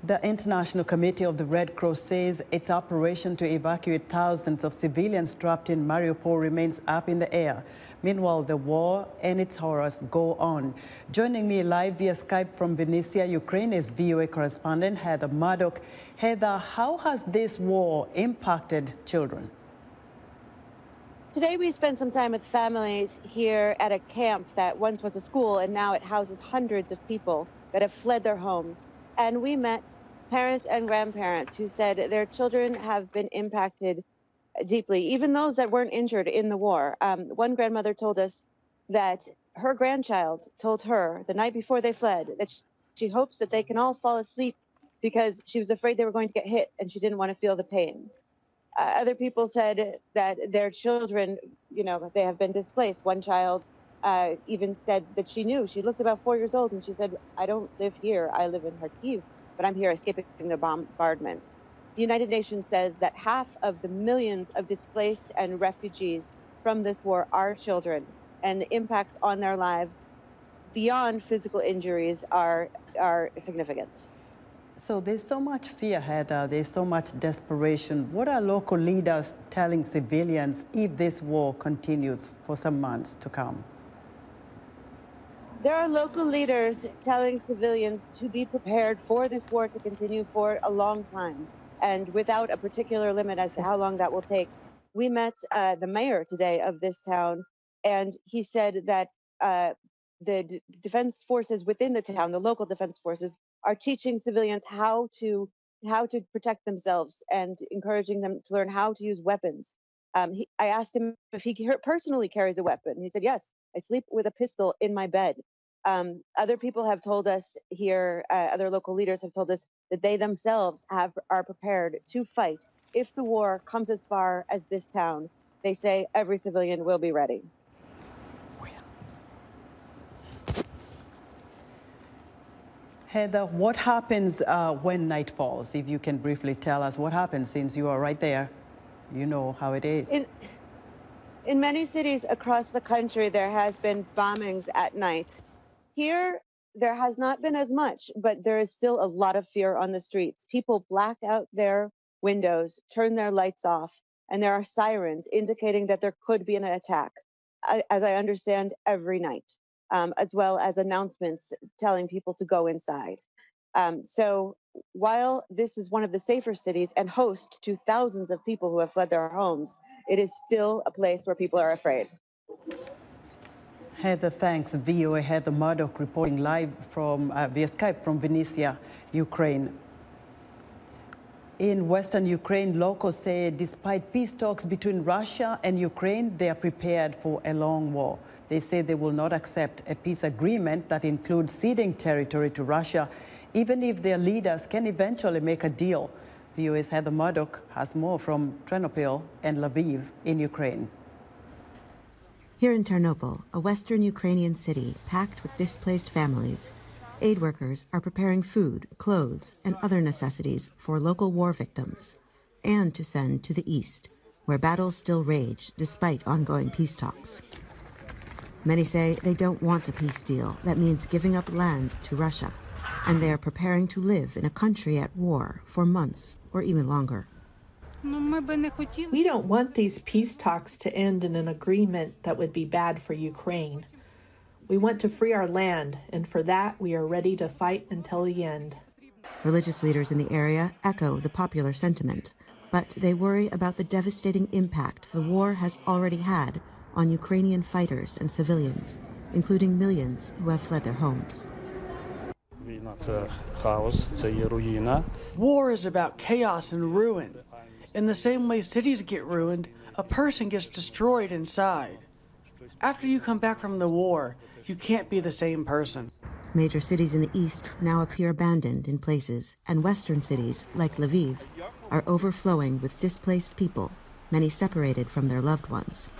The International Committee of the Red Cross says its operation to evacuate thousands of civilians trapped in Mariupol remains up in the air. Meanwhile, the war and its horrors go on. Joining me live via Skype from Vinnytsia, Ukraine, is VOA correspondent Heather Murdock. Heather, how has this war impacted children? Today we spent some time with families here at a camp that once was a school, and now it houses hundreds of people that have fled their homes. And we met parents and grandparents who said their children have been impacted deeply, even those that weren't injured in the war. One grandmother told us that her grandchild told her the night before they fled that she hopes that they can all fall asleep because she was afraid they were going to get hit and she didn't want to feel the pain. Other people said that their children, they have been displaced. One child even said that she knew. She looked about 4 years old and she said, I don't live here. I live in Kyiv, but I'm here escaping the bombardments. The United Nations says that half of the millions of displaced and refugees from this war are children, and the impacts on their lives beyond physical injuries are significant. So there's so much fear, Heather. There's so much desperation. What are local leaders telling civilians if this war continues for some months to come? There are local leaders telling civilians to be prepared for this war to continue for a long time, and without a particular limit as to how long that will take. We met the mayor today of this town, and he said that the defense forces within the town, the local defense forces, are teaching civilians how to protect themselves and encouraging them to learn how to use weapons. I asked him if he personally carries a weapon. He said, yes, I sleep with a pistol in my bed. Other people have told us here, other local leaders have told us that they themselves are prepared to fight. If the war comes as far as this town, they say every civilian will be ready. Heather, what happens when night falls? If you can briefly tell us what happens, since you are right there, you know how it is. In many cities across the country, there has been bombings at night. Here, there has not been as much, but there is still a lot of fear on the streets. People black out their windows, turn their lights off, and there are sirens indicating that there could be an attack, as I understand, every night, as well as announcements telling people to go inside. So while this is one of the safer cities and host to thousands of people who have fled their homes, it is still a place where people are afraid. Heather, thanks. VOA Heather Murdock reporting live from via Skype from Vinnytsia, Ukraine. In Western Ukraine, locals say despite peace talks between Russia and Ukraine, they are prepared for a long war. They say they will not accept a peace agreement that includes ceding territory to Russia, even if their leaders can eventually make a deal. VOA's Heather Murdock has more from Ternopil and Lviv in Ukraine. Here in Ternopil, a western Ukrainian city packed with displaced families, aid workers are preparing food, clothes, and other necessities for local war victims, and to send to the east, where battles still rage despite ongoing peace talks. Many say they don't want a peace deal that means giving up land to Russia, and they are preparing to live in a country at war for months or even longer. We don't want these peace talks to end in an agreement that would be bad for Ukraine. We want to free our land, and for that we are ready to fight until the end. Religious leaders in the area echo the popular sentiment, but they worry about the devastating impact the war has already had on Ukrainian fighters and civilians, including millions who have fled their homes. War is about chaos and ruin. In the same way cities get ruined, a person gets destroyed inside. After you come back from the war, you can't be the same person. Major cities in the east now appear abandoned in places, and western cities, like Lviv, are overflowing with displaced people, many separated from their loved ones.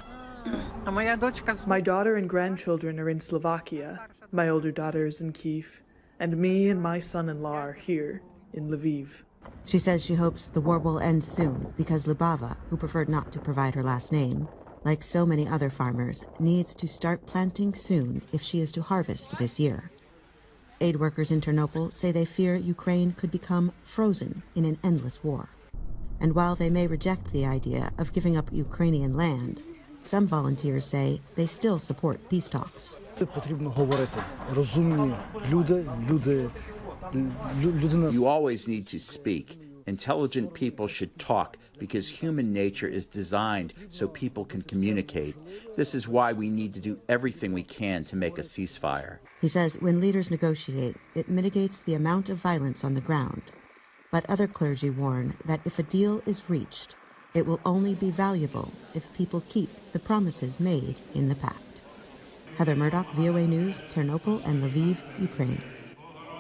My daughter and grandchildren are in Slovakia, my older daughter is in Kyiv, and me and my son-in-law are here in Lviv. She says she hopes the war will end soon because Lubava, who preferred not to provide her last name, like so many other farmers, needs to start planting soon if she is to harvest this year. Aid workers in Ternopil say they fear Ukraine could become frozen in an endless war. And while they may reject the idea of giving up Ukrainian land, some volunteers say they still support peace talks. You always need to speak. Intelligent people should talk because human nature is designed so people can communicate. This is why we need to do everything we can to make a ceasefire. He says when leaders negotiate, it mitigates the amount of violence on the ground. But other clergy warn that if a deal is reached, it will only be valuable if people keep the promises made in the pact. Heather Murdock, VOA News, Ternopil and Lviv, Ukraine.